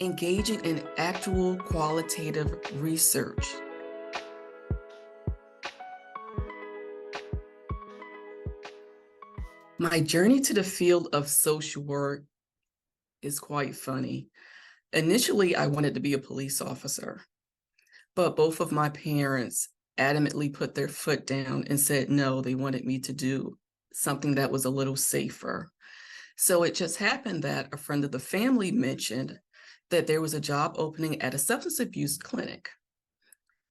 engaging in actual qualitative research. My journey to the field of social work is quite funny. Initially, I wanted to be a police officer, but both of my parents adamantly put their foot down and said no, they wanted me to do something that was a little safer. So it just happened that a friend of the family mentioned that there was a job opening at a substance abuse clinic.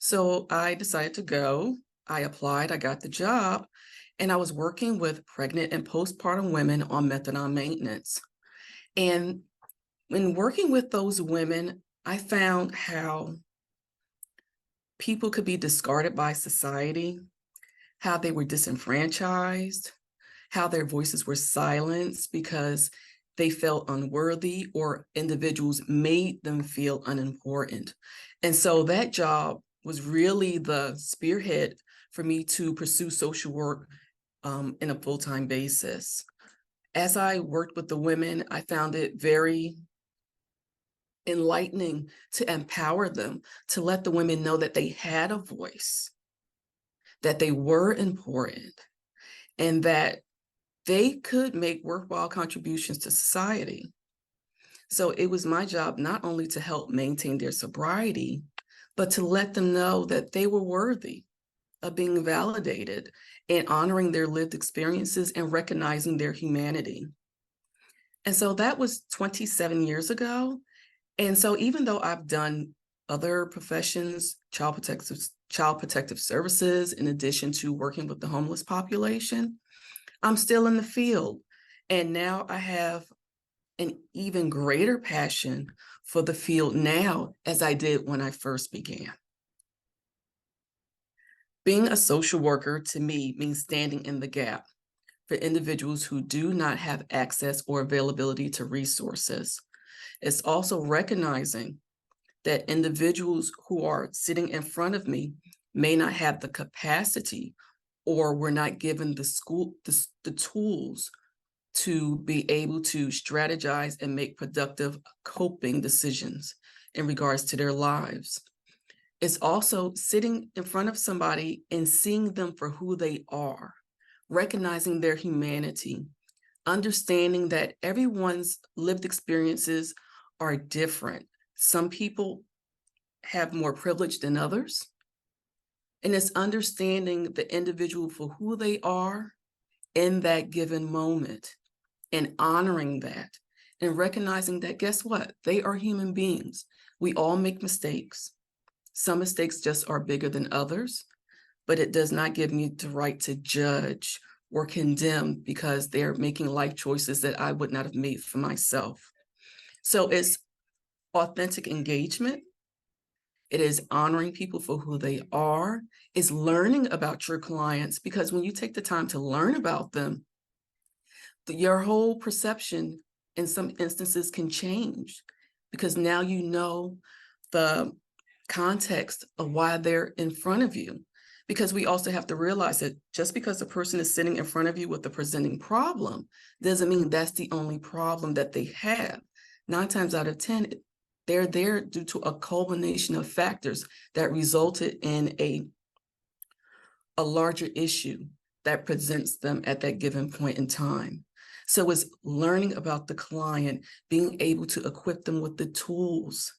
So I decided to go. I applied, I got the job, and I was working with pregnant and postpartum women on methadone maintenance. And when working with those women, I found how people could be discarded by society, how they were disenfranchised, how their voices were silenced because they felt unworthy or individuals made them feel unimportant. And so that job was really the spearhead for me to pursue social work in a full-time basis. As I worked with the women, I found it very enlightening to empower them, to let the women know that they had a voice, that they were important, and that they could make worthwhile contributions to society. So it was my job not only to help maintain their sobriety, but to let them know that they were worthy of being validated and honoring their lived experiences and recognizing their humanity. And so that was 27 years ago. And so even though I've done other professions, child protective services, in addition to working with the homeless population, I'm still in the field. And now I have an even greater passion for the field now as I did when I first began. Being a social worker to me means standing in the gap for individuals who do not have access or availability to resources. It's also recognizing that individuals who are sitting in front of me may not have the capacity or were not given the tools to be able to strategize and make productive coping decisions in regards to their lives. It's also sitting in front of somebody and seeing them for who they are, recognizing their humanity, understanding that everyone's lived experiences are different. Some people have more privilege than others. And it's understanding the individual for who they are in that given moment and honoring that and recognizing that, guess what? They are human beings. We all make mistakes. Some mistakes just are bigger than others, but it does not give me the right to judge or condemn because they're making life choices that I would not have made for myself. So it's authentic engagement. It is honoring people for who they are. It's learning about your clients, because when you take the time to learn about them, your whole perception in some instances can change because now you know the context of why they're in front of you. Because we also have to realize that just because a person is sitting in front of you with a presenting problem doesn't mean that's the only problem that they have. 9 times out of 10, they're there due to a culmination of factors that resulted in a larger issue that presents them at that given point in time. So it's learning about the client, being able to equip them with the tools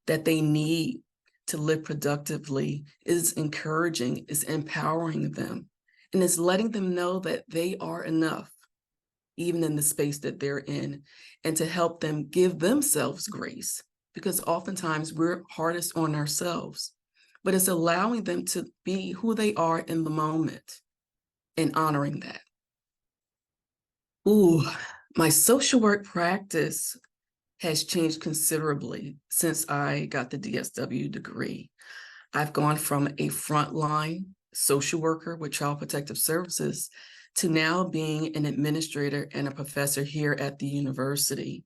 that they need to live productively, is encouraging, is empowering them, and is letting them know that they are enough, even in the space that they're in, and to help them give themselves grace, because oftentimes we're hardest on ourselves, but it's allowing them to be who they are in the moment and honoring that. Ooh, my social work practice has changed considerably since I got the DSW degree. I've gone from a frontline social worker with Child Protective Services to now being an administrator and a professor here at the university.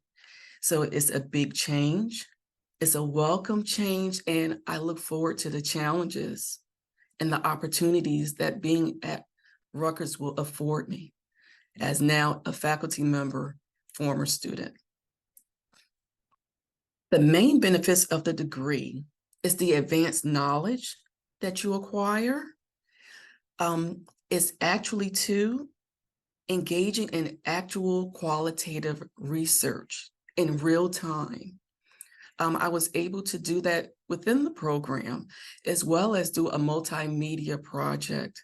So it's a big change. It's a welcome change, and I look forward to the challenges and the opportunities that being at Rutgers will afford me as now a faculty member, former student. The main benefits of the degree is the advanced knowledge that you acquire. It's actually too engaging in actual qualitative research in real time. I was able to do that within the program, as well as do a multimedia project.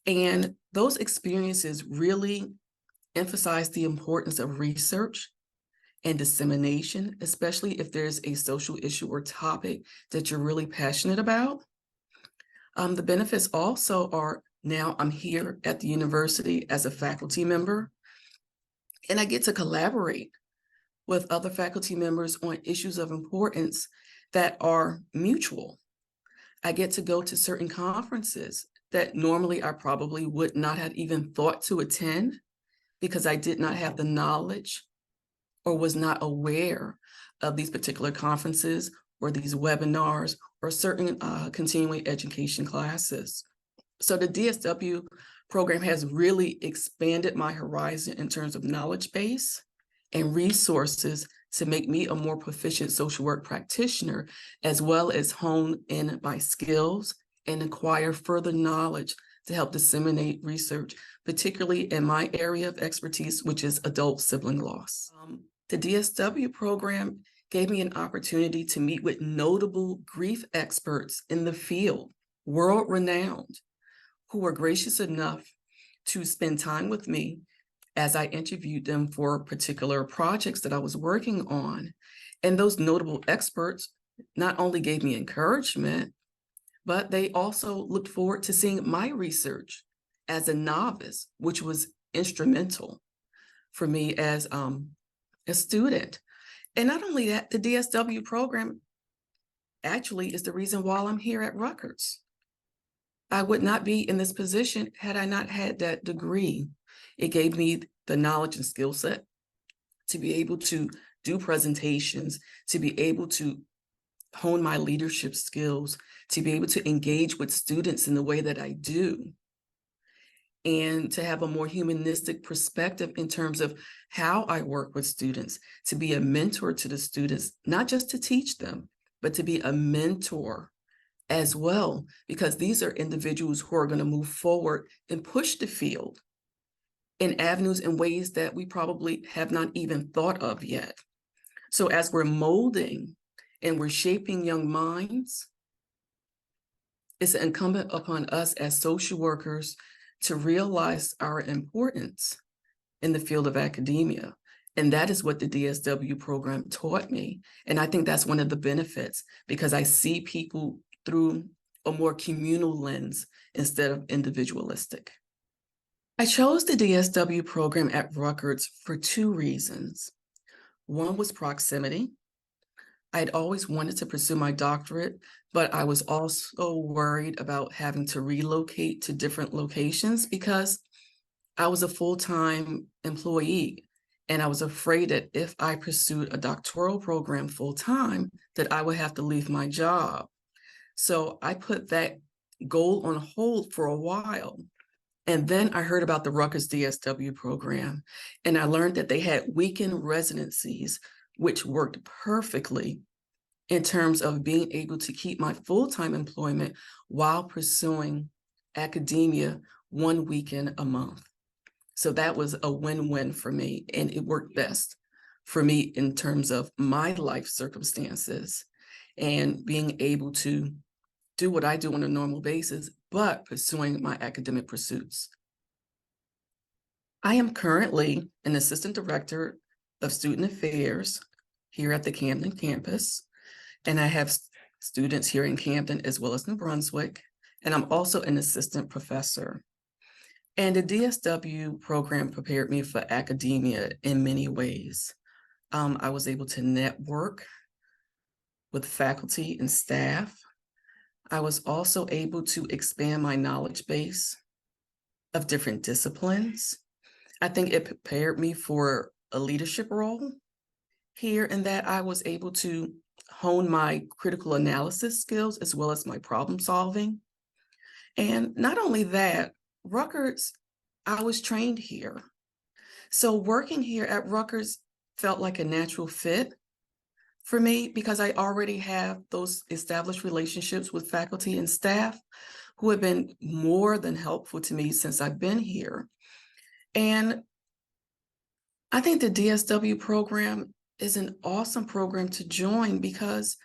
And those experiences really emphasize the importance of research and dissemination, especially if there's a social issue or topic that you're really passionate about. The benefits also are now I'm here at the university as a faculty member, and I get to collaborate with other faculty members on issues of importance that are mutual. I get to go to certain conferences that normally I probably would not have even thought to attend because I did not have the knowledge or was not aware of these particular conferences or these webinars or certain continuing education classes. So the DSW program has really expanded my horizon in terms of knowledge base and resources to make me a more proficient social work practitioner, as well as hone in my skills and acquire further knowledge to help disseminate research, particularly in my area of expertise, which is adult sibling loss. The DSW program gave me an opportunity to meet with notable grief experts in the field, world-renowned, who were gracious enough to spend time with me as I interviewed them for particular projects that I was working on. And those notable experts not only gave me encouragement, but they also looked forward to seeing my research as a novice, which was instrumental for me as a student. And not only that, the DSW program actually is the reason why I'm here at Rutgers. I would not be in this position had I not had that degree. It gave me the knowledge and skill set to be able to do presentations, to be able to hone my leadership skills, to be able to engage with students in the way that I do, and to have a more humanistic perspective in terms of how I work with students, to be a mentor to the students, not just to teach them, but to be a mentor as well, because these are individuals who are going to move forward and push the field in avenues and ways that we probably have not even thought of yet. So as we're molding and we're shaping young minds, it's incumbent upon us as social workers to realize our importance in the field of academia. And that is what the DSW program taught me. And I think that's one of the benefits, because I see people through a more communal lens instead of individualistic. I chose the DSW program at Rutgers for two reasons. One was proximity. I'd always wanted to pursue my doctorate, but I was also worried about having to relocate to different locations because I was a full-time employee, and I was afraid that if I pursued a doctoral program full-time, that I would have to leave my job. So I put that goal on hold for a while. And then I heard about the Rutgers DSW program, and I learned that they had weekend residencies, which worked perfectly in terms of being able to keep my full-time employment while pursuing academia one weekend a month. So that was a win-win for me, and it worked best for me in terms of my life circumstances and being able to do what I do on a normal basis, but pursuing my academic pursuits. I am currently an assistant director of student affairs here at the Camden campus, and I have students here in Camden as well as New Brunswick, and I'm also an assistant professor. And the DSW program prepared me for academia in many ways. I was able to network with faculty and staff. I was also able to expand my knowledge base of different disciplines. I think it prepared me for a leadership role here, in that I was able to hone my critical analysis skills as well as my problem solving. And not only that, Rutgers, I was trained here. So working here at Rutgers felt like a natural fit. for me because I already have those established relationships with faculty and staff who have been more than helpful to me since I've been here. And I think the DSW program is an awesome program to join because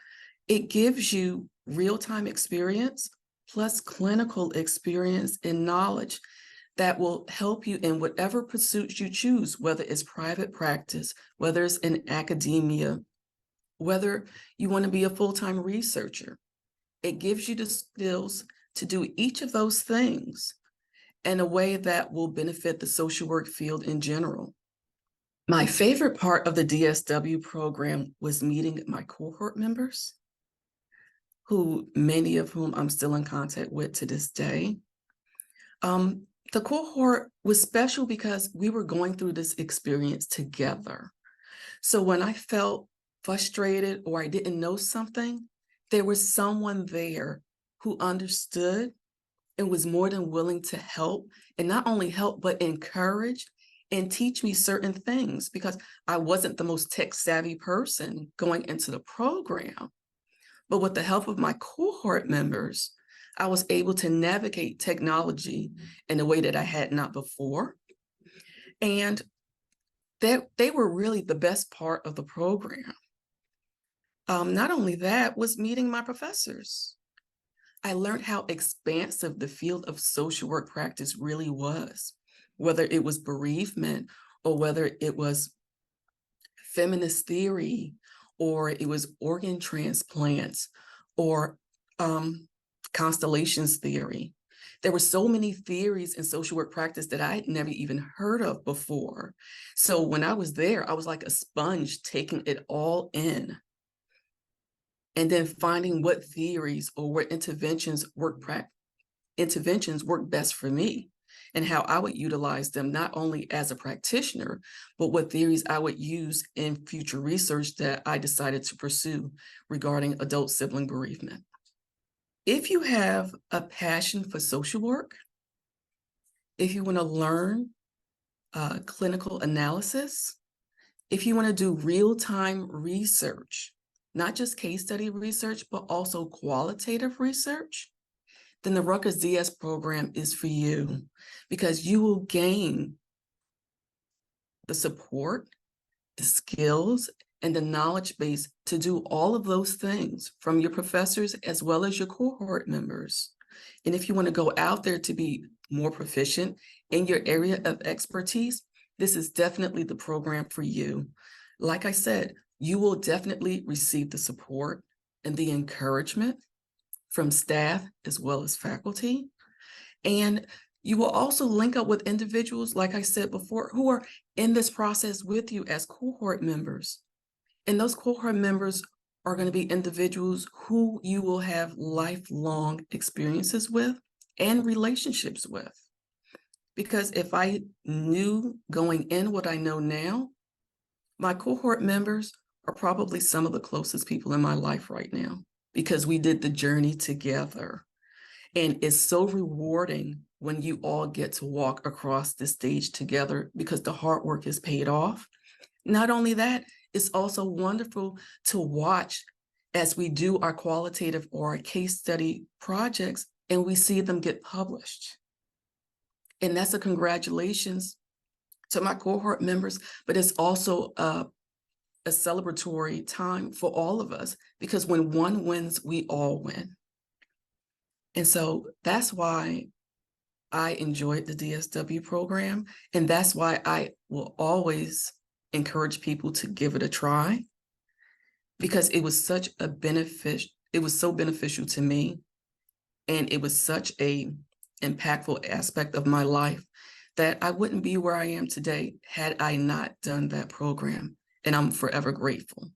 it gives you real-time experience plus clinical experience and knowledge that will help you in whatever pursuits you choose, whether it's private practice, whether it's in academia, whether you want to be a full-time researcher. It gives you the skills to do each of those things in a way that will benefit the social work field in general. My favorite part of the DSW program was meeting my cohort members, who many of whom I'm still in contact with to this day. The cohort was special because we were going through this experience together. So when I felt frustrated or I didn't know something, there was someone there who understood and was more than willing to help, and not only help, but encourage and teach me certain things because I wasn't the most tech savvy person going into the program. But with the help of my cohort members, I was able to navigate technology in a way that I had not before. And they were really the best part of the program. Not only that, was meeting my professors. I learned how expansive the field of social work practice really was, whether it was bereavement or whether it was feminist theory or it was organ transplants or constellations theory. There were so many theories in social work practice that I had never even heard of before. So when I was there, I was like a sponge taking it all in. And then finding what theories or what interventions work best for me and how I would utilize them not only as a practitioner, but what theories I would use in future research that I decided to pursue regarding adult sibling bereavement. If you have a passion for social work, if you want to learn clinical analysis, if you want to do real-time research, not just case study research, but also qualitative research, then the Rutgers DS program is for you because you will gain the support, the skills, and the knowledge base to do all of those things from your professors as well as your cohort members. And if you want to go out there to be more proficient in your area of expertise, this is definitely the program for you. Like I said, you will definitely receive the support and the encouragement from staff as well as faculty. And you will also link up with individuals, like I said before, who are in this process with you as cohort members. And those cohort members are going to be individuals who you will have lifelong experiences with and relationships with. Because if I knew going in what I know now, my cohort members are probably some of the closest people in my life right now because we did the journey together. And it's so rewarding when you all get to walk across the stage together because the hard work is paid off. Not only that, it's also wonderful to watch as we do our qualitative or our case study projects and we see them get published. And that's a congratulations to my cohort members, but it's also a celebratory time for all of us because when one wins, we all win. And so that's why I enjoyed the DSW program. And that's why I will always encourage people to give it a try because it was such a benefit. It was so beneficial to me. And it was such a impactful aspect of my life that I wouldn't be where I am today had I not done that program. And I'm forever grateful.